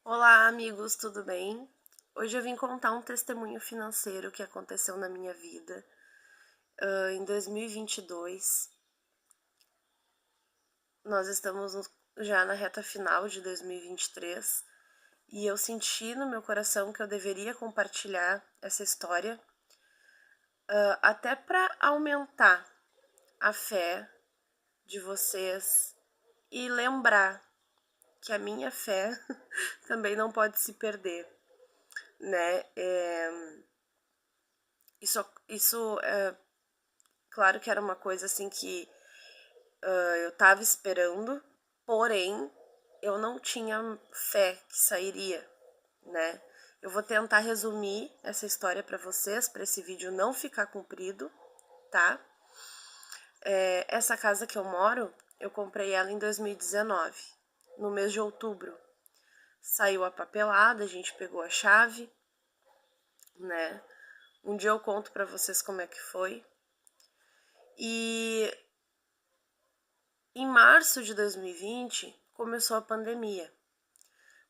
Olá, amigos, tudo bem? Hoje eu vim contar um testemunho financeiro que aconteceu na minha vida em 2022. Nós estamos já na reta final de 2023 e eu senti no meu coração que eu deveria compartilhar essa história, até para aumentar a fé de vocês e lembrar que a minha fé também não pode se perder, né? Isso claro que era uma coisa assim que eu tava esperando, porém eu não tinha fé que sairia, né? Eu vou tentar resumir essa história para vocês, para esse vídeo não ficar comprido, tá? Essa casa que eu moro, eu comprei ela em 2019, no mês de outubro. Saiu a papelada, a gente pegou a chave, né? Um dia eu conto para vocês como é que foi. E em março de 2020 começou a pandemia.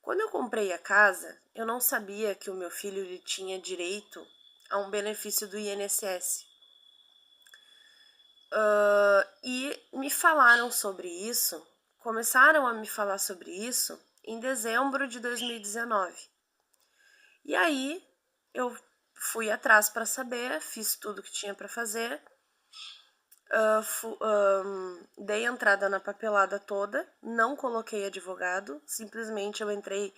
Quando eu comprei a casa, eu não sabia que o meu filho ele tinha direito a um benefício do INSS. E me falaram sobre isso, começaram a me falar sobre isso em dezembro de 2019. E aí eu fui atrás para saber, fiz tudo que tinha para fazer, dei entrada na papelada toda, não coloquei advogado, simplesmente eu entrei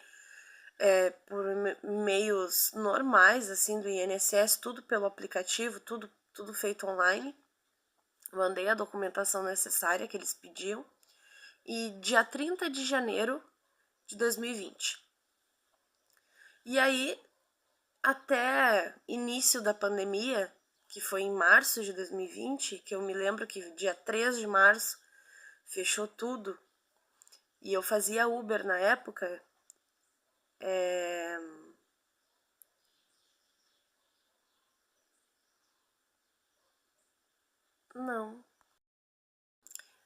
por meios normais, assim, do INSS, tudo pelo aplicativo, tudo feito online. Mandei a documentação necessária que eles pediam. E dia 30 de janeiro de 2020. E aí, até início da pandemia, que foi em março de 2020, que eu me lembro que dia 3 de março fechou tudo, e eu fazia Uber na época, não.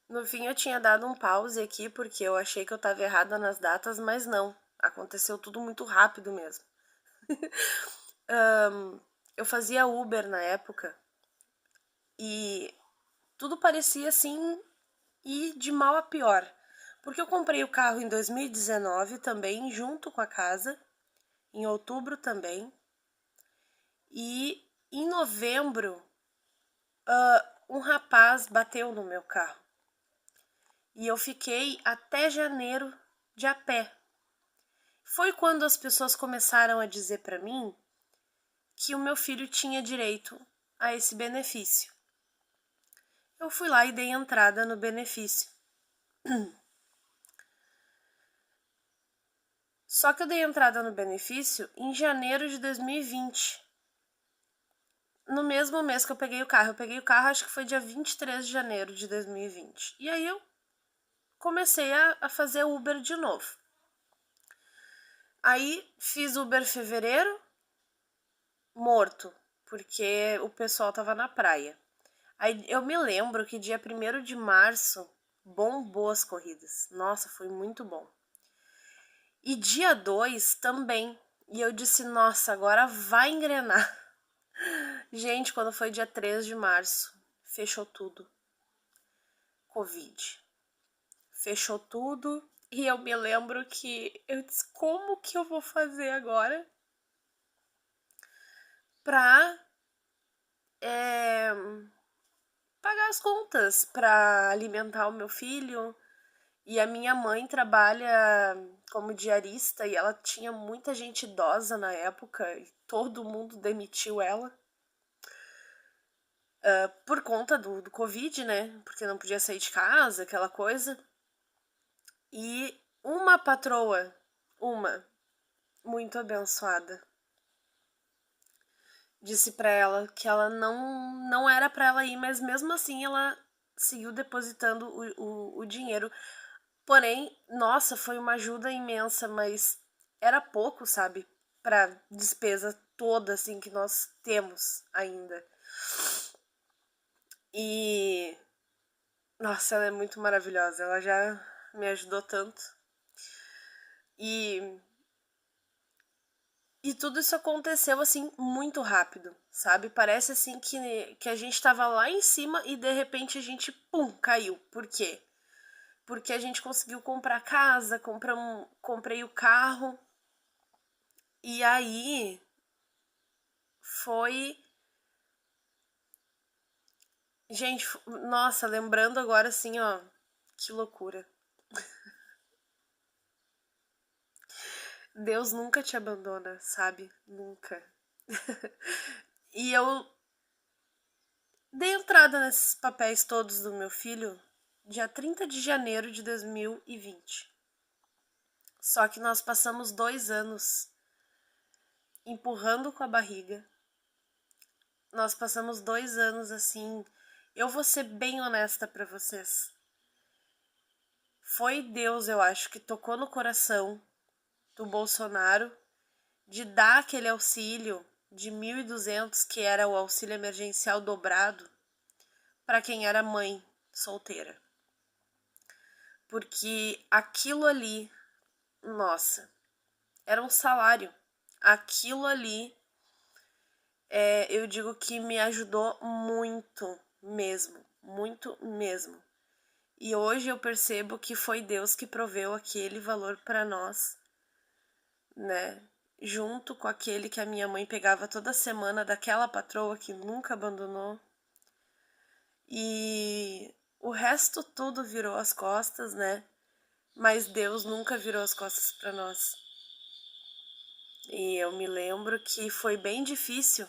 No fim eu tinha dado um pause aqui porque eu achei que eu estava errada nas datas, mas não. Aconteceu tudo muito rápido mesmo. Eu fazia Uber na época e tudo parecia assim ir de mal a pior. Porque eu comprei o carro em 2019 também, junto com a casa, em outubro também. E em novembro, um rapaz bateu no meu carro. E eu fiquei até janeiro de a pé. Foi quando as pessoas começaram a dizer para mim que o meu filho tinha direito a esse benefício. Eu fui lá e dei entrada no benefício. Só que eu dei entrada no benefício em janeiro de 2020. No mesmo mês que eu peguei o carro. Eu peguei o carro, acho que foi dia 23 de janeiro de 2020. E aí eu comecei a fazer Uber de novo. Aí fiz Uber fevereiro, morto, porque o pessoal tava na praia. Aí eu me lembro que dia 1º de março bombou as corridas. Nossa, foi muito bom. E dia 2 também. E eu disse, nossa, agora vai engrenar. Gente, quando foi dia 3 de março, fechou tudo. Covid. Fechou tudo. E eu me lembro que eu disse, como que eu vou fazer agora pra pagar as contas, pra alimentar o meu filho? E a minha mãe trabalha como diarista e ela tinha muita gente idosa na época e todo mundo demitiu ela. Por conta do Covid, né? Porque não podia sair de casa, aquela coisa. E uma patroa, uma, muito abençoada, disse pra ela que ela não era pra ela ir, mas mesmo assim ela seguiu depositando o dinheiro. Porém, nossa, foi uma ajuda imensa, mas era pouco, sabe? Pra despesa toda, assim, que nós temos ainda. E. Nossa, ela é muito maravilhosa. Ela já me ajudou tanto. E E tudo isso aconteceu, assim, muito rápido, sabe? Parece, assim, que a gente tava lá em cima e, de repente, a gente, pum, caiu. Por quê? Porque a gente conseguiu comprar casa, comprei o carro. E aí, foi... Gente, nossa, lembrando agora, assim, ó, que loucura. Deus nunca te abandona, sabe? Nunca. E eu dei entrada nesses papéis todos do meu filho dia 30 de janeiro de 2020. Só que nós passamos 2 anos empurrando com a barriga. Nós passamos 2 anos assim. Eu vou ser bem honesta pra vocês. Foi Deus, eu acho, que tocou no coração do Bolsonaro de dar aquele auxílio de 1.200, que era o auxílio emergencial dobrado, para quem era mãe solteira. Porque aquilo ali, nossa, era um salário. Aquilo ali, eu digo que me ajudou muito mesmo, muito mesmo. E hoje eu percebo que foi Deus que proveu aquele valor para nós, né? Junto com aquele que a minha mãe pegava toda semana daquela patroa que nunca abandonou. E o resto tudo virou as costas, né? Mas Deus nunca virou as costas para nós. E eu me lembro que foi bem difícil,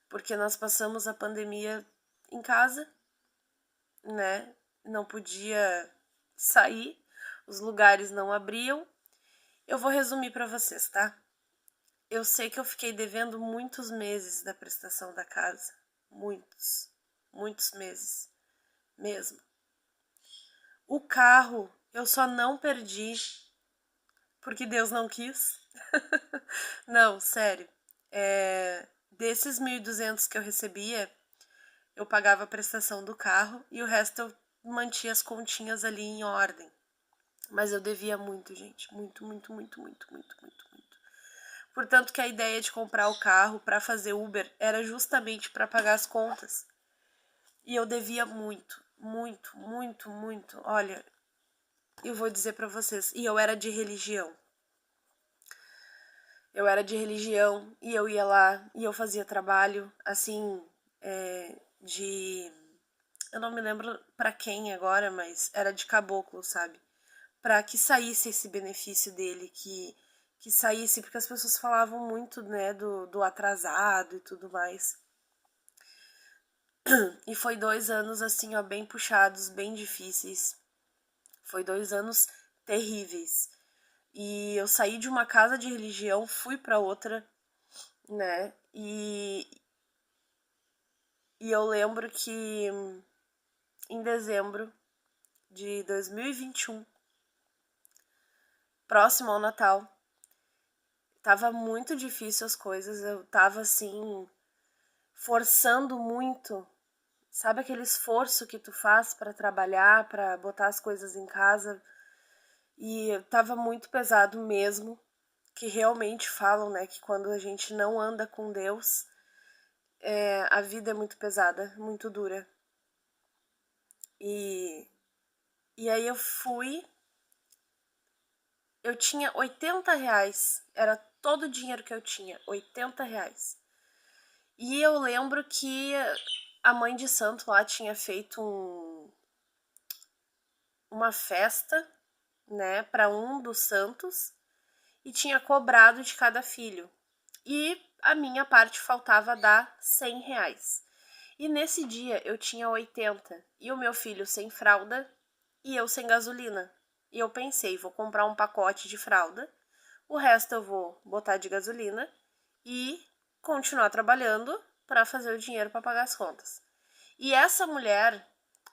porque nós passamos a pandemia em casa, né? Não podia sair, os lugares não abriam. Eu vou resumir para vocês, tá? Eu sei que eu fiquei devendo muitos meses da prestação da casa. Muitos meses mesmo. O carro eu só não perdi porque Deus não quis. Não, sério. Desses 1.200 que eu recebia, eu pagava a prestação do carro e o resto eu mantinha as continhas ali em ordem. Mas eu devia muito, gente. Muito. Portanto, que a ideia de comprar o carro para fazer Uber era justamente para pagar as contas. E eu devia muito. Olha, eu vou dizer para vocês, e eu era de religião. E eu ia lá e eu fazia trabalho, assim, de... Eu não me lembro para quem agora, mas era de caboclo, sabe? Para que saísse esse benefício dele, que saísse, porque as pessoas falavam muito, né, do atrasado e tudo mais. E foi 2 anos, assim, ó, bem puxados, bem difíceis. Foi 2 anos terríveis. E eu saí de uma casa de religião, fui para outra, né? E eu lembro que em dezembro de 2021, próximo ao Natal, tava muito difícil as coisas. Eu tava assim, forçando muito. Sabe aquele esforço que tu faz para trabalhar, para botar as coisas em casa? E tava muito pesado mesmo, que realmente falam, né, que quando a gente não anda com Deus, a vida é muito pesada, muito dura. E aí eu tinha R$ 80, era todo o dinheiro que eu tinha, R$ 80. E eu lembro que a mãe de santo lá tinha feito uma festa, né, para um dos santos e tinha cobrado de cada filho. E a minha parte faltava dar R$ 100. E nesse dia eu tinha 80 e o meu filho sem fralda e eu sem gasolina. E eu pensei, vou comprar um pacote de fralda, o resto eu vou botar de gasolina e continuar trabalhando para fazer o dinheiro para pagar as contas. E essa mulher,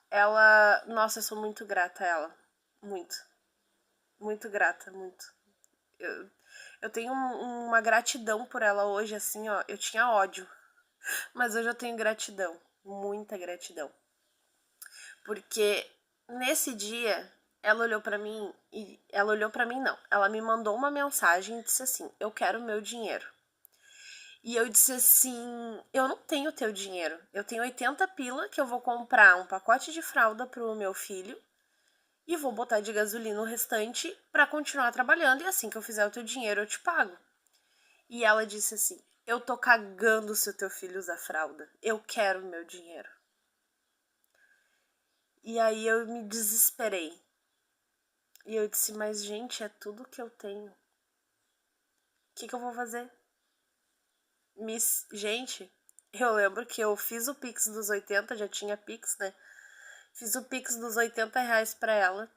ela, nossa, eu sou muito grata a ela, muito grata, muito. Eu tenho uma gratidão por ela hoje, assim, ó, eu tinha ódio, mas hoje eu tenho gratidão, muita gratidão. Porque nesse dia ela olhou pra mim não, ela me mandou uma mensagem e disse assim: "Eu quero meu dinheiro". E eu disse assim, eu não tenho teu dinheiro. Eu tenho 80 pila que eu vou comprar um pacote de fralda pro meu filho e vou botar de gasolina o restante pra continuar trabalhando e assim que eu fizer o teu dinheiro eu te pago. E ela disse assim, eu tô cagando se o teu filho usa fralda. Eu quero o meu dinheiro. E aí eu me desesperei. E eu disse, mas gente, é tudo que eu tenho. O que eu vou fazer? Gente, eu lembro que eu fiz o Pix dos 80, já tinha Pix, né? Fiz o Pix dos 80 reais pra ela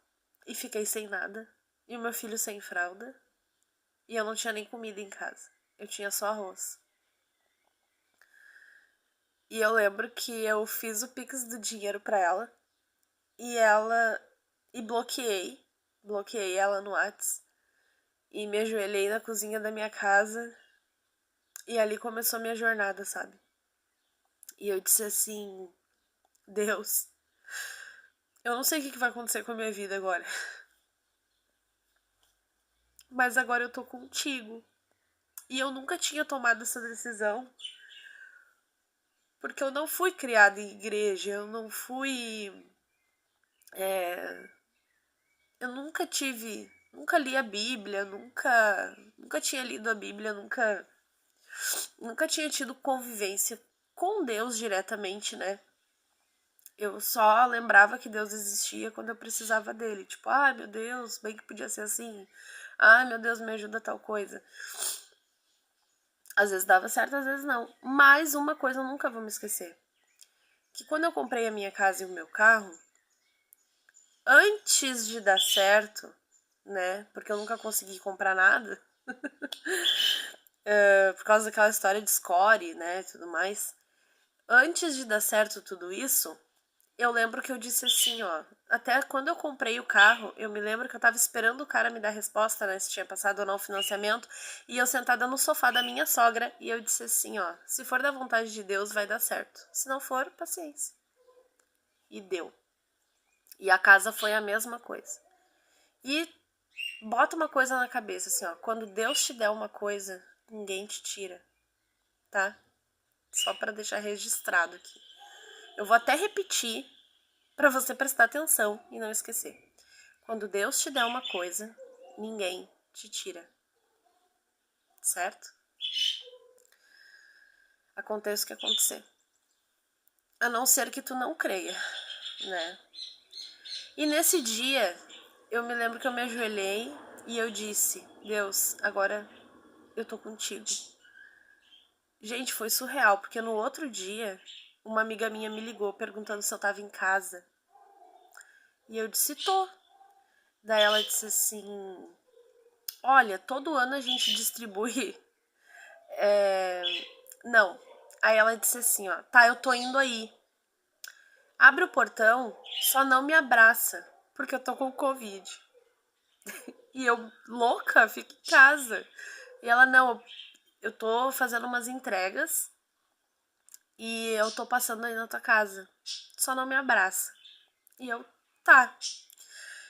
e fiquei sem nada. E o meu filho sem fralda. E eu não tinha nem comida em casa. Eu tinha só arroz. E eu lembro que eu fiz o Pix do dinheiro pra ela. E ela. E bloqueei. Bloqueei ela no Whats. E me ajoelhei na cozinha da minha casa. E ali começou a minha jornada, sabe? E eu disse assim: Deus, eu não sei o que vai acontecer com a minha vida agora. Mas agora eu tô contigo. E eu nunca tinha tomado essa decisão. Porque eu não fui criada em igreja. Eu não fui. Eu nunca tive. Nunca li a Bíblia. Nunca tinha lido a Bíblia. Nunca tinha tido convivência com Deus diretamente, né? Eu só lembrava que Deus existia quando eu precisava dele. Tipo, ai meu Deus, bem que podia ser assim. Ai meu Deus, me ajuda tal coisa. Às vezes dava certo, às vezes não. Mas uma coisa eu nunca vou me esquecer. Que quando eu comprei a minha casa e o meu carro, antes de dar certo, né? Porque eu nunca consegui comprar nada. Por causa daquela história de score, né? E tudo mais. Antes de dar certo tudo isso, eu lembro que eu disse assim, ó. Até quando eu comprei o carro, eu me lembro que eu tava esperando o cara me dar a resposta, né? Se tinha passado ou não o financiamento. E eu sentada no sofá da minha sogra. E eu disse assim, ó. Se for da vontade de Deus, vai dar certo. Se não for, paciência. E deu. E a casa foi a mesma coisa. E bota uma coisa na cabeça, assim, ó. Quando Deus te der uma coisa, ninguém te tira. Tá? Só pra deixar registrado aqui. Eu vou até repetir pra você prestar atenção e não esquecer. Quando Deus te der uma coisa, ninguém te tira. Certo? Aconteça o que acontecer. A não ser que tu não creia, né? E nesse dia, eu me lembro que eu me ajoelhei e eu disse, Deus, agora eu tô contigo. Gente, foi surreal, porque no outro dia, uma amiga minha me ligou perguntando se eu tava em casa. E eu disse, tô. Daí ela disse assim, olha, todo ano a gente distribui... Não. Aí ela disse assim, ó, tá, eu tô indo aí. Abre o portão, só não me abraça, porque eu tô com Covid. E eu, louca, fico em casa. E ela, não, eu tô fazendo umas entregas e eu tô passando aí na tua casa. Só não me abraça. E eu, tá.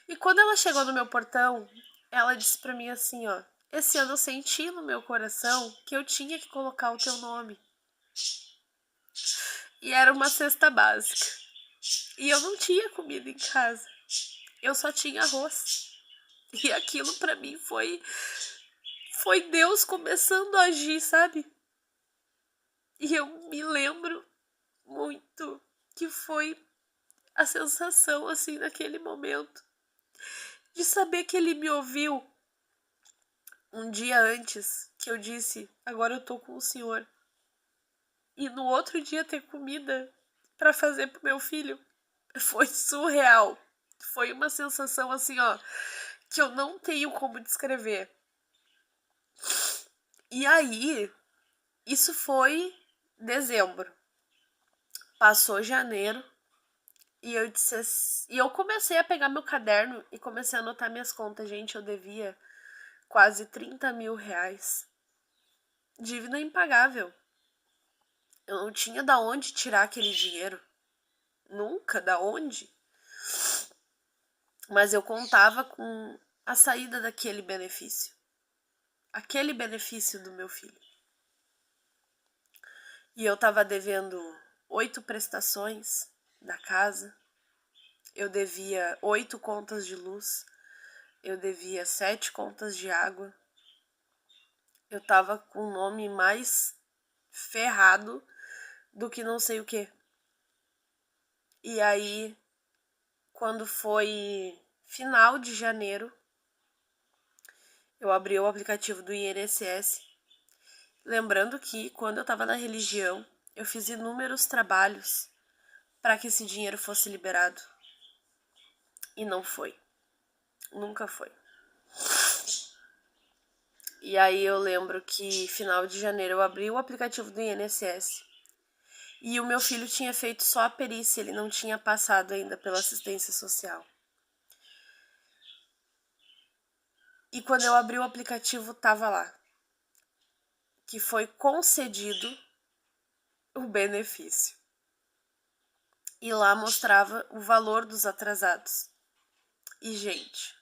E quando ela chegou no meu portão, ela disse pra mim assim, ó. Esse ano eu senti no meu coração que eu tinha que colocar o teu nome. E era uma cesta básica. E eu não tinha comida em casa. Eu só tinha arroz. E aquilo pra mim foi Deus começando a agir, sabe? E eu me lembro muito que foi a sensação assim naquele momento de saber que ele me ouviu um dia antes que eu disse, agora eu tô com o senhor. E no outro dia ter comida pra fazer pro meu filho. Foi surreal. Foi uma sensação assim, ó, que eu não tenho como descrever. E aí, isso foi dezembro. Passou janeiro e eu disse, e eu comecei a pegar meu caderno e comecei a anotar minhas contas. Gente, eu devia quase 30 mil reais. Dívida impagável. Eu não tinha da onde tirar aquele dinheiro. Nunca, da onde? Mas eu contava com a saída daquele benefício. Aquele benefício do meu filho. E eu tava devendo 8 prestações da casa, eu devia 8 contas de luz, eu devia 7 contas de água, eu tava com o nome mais ferrado do que não sei o que. E aí, quando foi final de janeiro, eu abri o aplicativo do INSS, lembrando que quando eu tava na religião, eu fiz inúmeros trabalhos para que esse dinheiro fosse liberado. E não foi. Nunca foi. E aí eu lembro que final de janeiro eu abri o aplicativo do INSS e o meu filho tinha feito só a perícia, ele não tinha passado ainda pela assistência social. E quando eu abri o aplicativo, tava lá que foi concedido o benefício. E lá mostrava o valor dos atrasados. E, gente,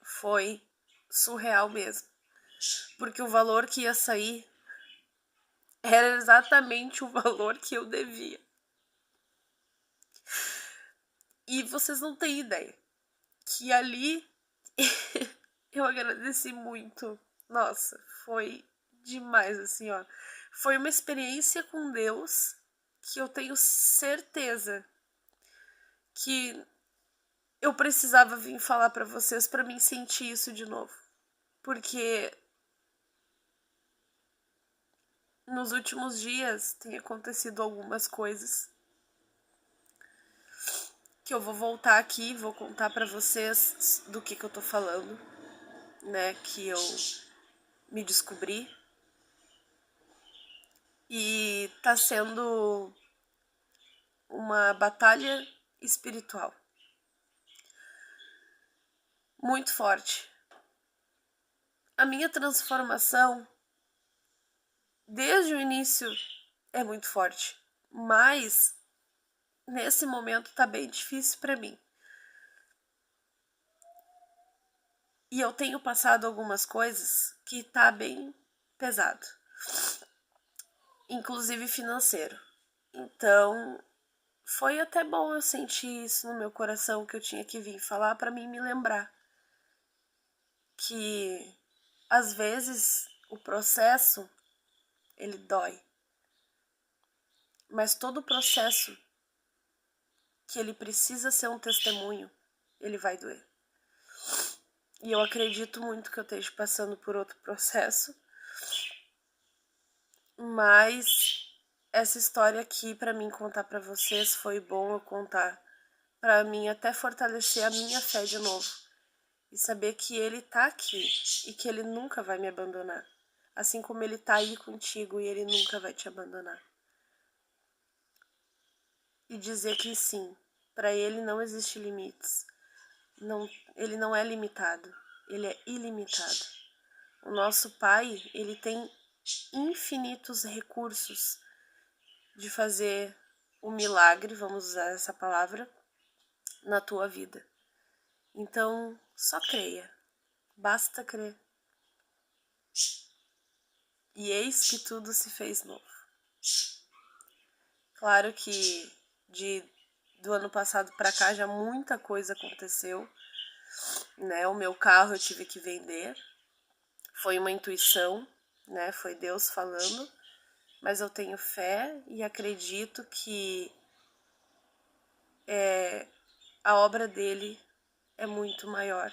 foi surreal mesmo. Porque o valor que ia sair era exatamente o valor que eu devia. E vocês não têm ideia que ali eu agradeci muito. Nossa, foi demais, assim, ó. Foi uma experiência com Deus que eu tenho certeza que eu precisava vir falar pra vocês pra mim sentir isso de novo. Porque nos últimos dias tem acontecido algumas coisas que eu vou voltar aqui, vou contar pra vocês do que eu tô falando, né, que eu me descobri. E tá sendo uma batalha espiritual muito forte. A minha transformação desde o início é muito forte, mas nesse momento tá bem difícil para mim. E eu tenho passado algumas coisas que tá bem pesado, inclusive financeiro. Então, foi até bom eu sentir isso no meu coração que eu tinha que vir falar para mim me lembrar que às vezes o processo ele dói. Mas todo o processo que ele precisa ser um testemunho, ele vai doer. E eu acredito muito que eu esteja passando por outro processo, mas essa história aqui para mim contar para vocês foi bom eu contar para mim até fortalecer a minha fé de novo e saber que ele tá aqui e que ele nunca vai me abandonar, assim como ele tá aí contigo e ele nunca vai te abandonar. E dizer que sim, para ele não existe limites. Não, ele não é limitado, ele é ilimitado. O nosso Pai, ele tem infinitos recursos de fazer o milagre, vamos usar essa palavra, na tua vida. Então, só creia, basta crer. E eis que tudo se fez novo. Claro que do ano passado para cá já muita coisa aconteceu, né? O meu carro eu tive que vender, foi uma intuição, né? Foi Deus falando, mas eu tenho fé e acredito que a obra dele é muito maior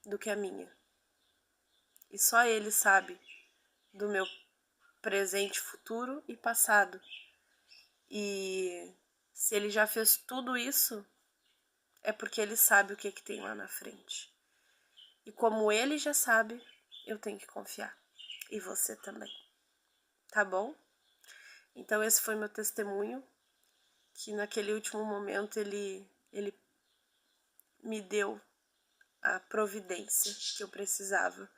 do que a minha. E só ele sabe do meu presente, futuro e passado. E se ele já fez tudo isso, é porque ele sabe o que tem lá na frente. E como ele já sabe, eu tenho que confiar. E você também. Tá bom? Então esse foi meu testemunho, que naquele último momento ele me deu a providência que eu precisava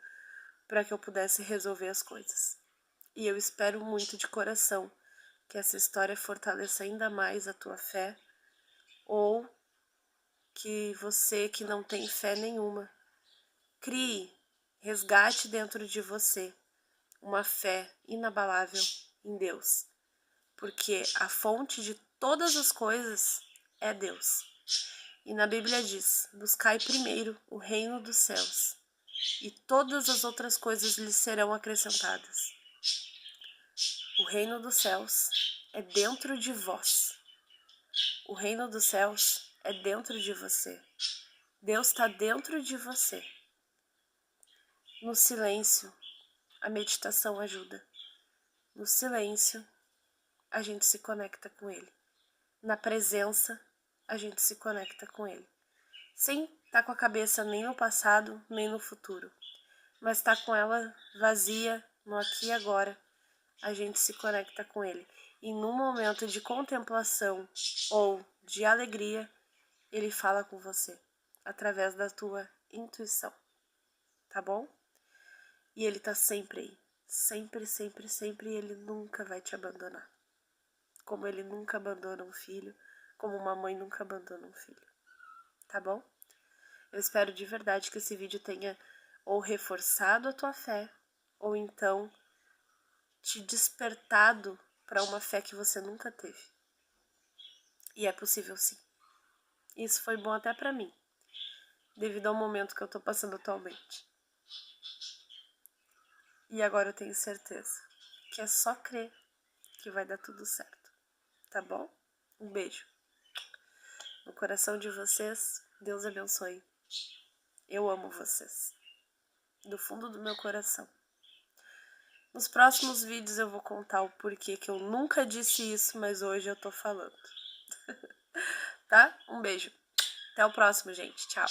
para que eu pudesse resolver as coisas. E eu espero muito de coração que essa história fortaleça ainda mais a tua fé, ou que você que não tem fé nenhuma crie, resgate dentro de você uma fé inabalável em Deus, porque a fonte de todas as coisas é Deus. E na Bíblia diz: buscai primeiro o reino dos céus, e todas as outras coisas lhes serão acrescentadas. O reino dos céus é dentro de vós. O reino dos céus é dentro de você. Deus está dentro de você. No silêncio, a meditação ajuda. No silêncio, a gente se conecta com Ele. Na presença, a gente se conecta com Ele. Sem estar com a cabeça nem no passado, nem no futuro. Mas estar com ela vazia, no aqui e agora, a gente se conecta com Ele. E num momento de contemplação ou de alegria, Ele fala com você, através da tua intuição. Tá bom? E Ele tá sempre aí. Sempre, sempre, sempre. E Ele nunca vai te abandonar. Como Ele nunca abandona um filho, como uma mãe nunca abandona um filho. Tá bom? Eu espero de verdade que esse vídeo tenha ou reforçado a tua fé, ou então te despertado para uma fé que você nunca teve. E é possível sim. Isso foi bom até para mim, devido ao momento que eu tô passando atualmente. E agora eu tenho certeza que é só crer que vai dar tudo certo. Tá bom? Um beijo. No coração de vocês, Deus abençoe. Eu amo vocês. Do fundo do meu coração. Nos próximos vídeos eu vou contar o porquê que eu nunca disse isso, mas hoje eu tô falando. Tá? Um beijo. Até o próximo, gente. Tchau.